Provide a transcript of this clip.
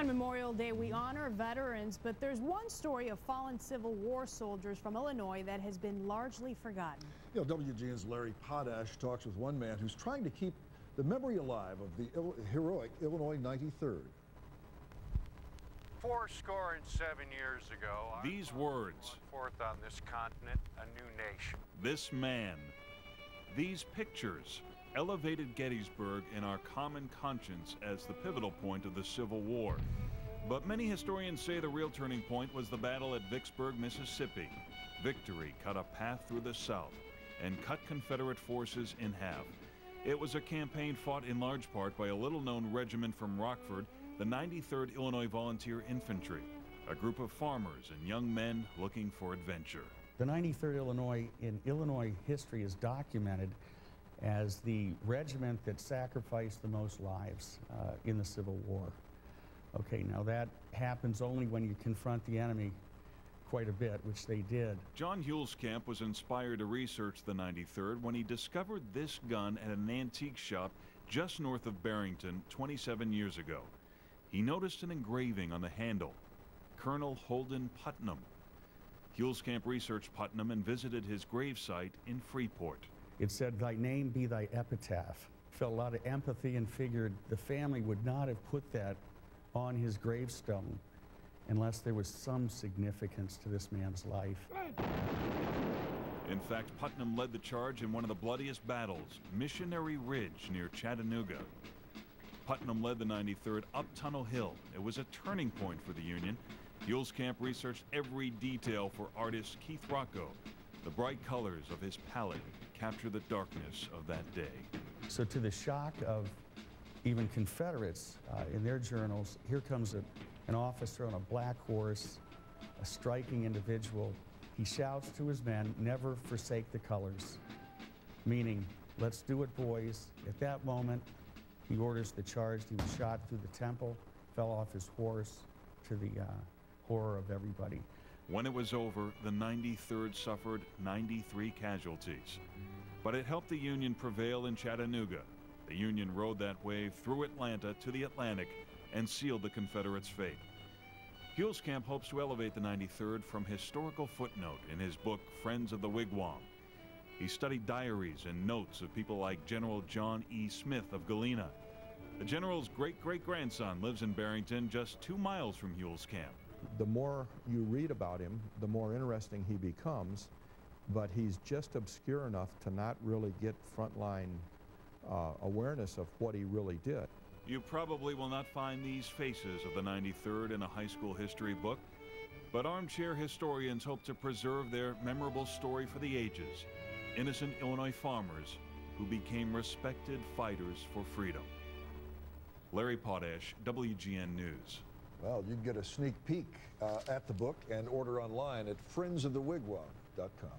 On Memorial Day, we honor veterans, but there's one story of fallen Civil War soldiers from Illinois that has been largely forgotten. You know, WGN's Larry Potash talks with one man who's trying to keep the memory alive of the heroic Illinois 93rd. 7 years ago, these words, forth on this continent, a new nation. This man, these pictures, elevated Gettysburg in our common conscience as the pivotal point of the Civil War. But many historians say the real turning point was the battle at Vicksburg, Mississippi. Victory cut a path through the South and cut Confederate forces in half. It was a campaign fought in large part by a little-known regiment from Rockford, the 93rd Illinois Volunteer Infantry, a group of farmers and young men looking for adventure. The 93rd Illinois in Illinois history is documented as the regiment that sacrificed the most lives in the Civil War. Okay, now that happens only when you confront the enemy quite a bit, which they did. John Hulskamp was inspired to research the 93rd when he discovered this gun at an antique shop just north of Barrington 27 years ago. He noticed an engraving on the handle, Colonel Holden Putnam. Hulskamp researched Putnam and visited his gravesite in Freeport. It said, "Thy name be thy epitaph." Felt a lot of empathy and figured the family would not have put that on his gravestone unless there was some significance to this man's life. In fact, Putnam led the charge in one of the bloodiest battles, Missionary Ridge near Chattanooga. Putnam led the 93rd up Tunnel Hill. It was a turning point for the Union. Hulskamp researched every detail for artist Keith Rocco. The bright colors of his palette capture the darkness of that day. So to the shock of even Confederates in their journals, here comes an officer on a black horse, a striking individual. He shouts to his men, "Never forsake the colors," meaning, let's do it, boys. At that moment, he orders the charge. He was shot through the temple, fell off his horse, to the horror of everybody. When it was over, the 93rd suffered 93 casualties. But it helped the Union prevail in Chattanooga. The Union rode that wave through Atlanta to the Atlantic and sealed the Confederates' fate. Hulskamp hopes to elevate the 93rd from historical footnote in his book, Friends of the Wigwam. He studied diaries and notes of people like General John E. Smith of Galena. The general's great-great-grandson lives in Barrington, just 2 miles from Hulskamp. The more you read about him, the more interesting he becomes, but he's just obscure enough to not really get frontline awareness of what he really did. You probably will not find these faces of the 93rd in a high school history book, but armchair historians hope to preserve their memorable story for the ages, innocent Illinois farmers who became respected fighters for freedom. Larry Potash, WGN News. Well, you can get a sneak peek at the book and order online at friendsofthewigwam.com.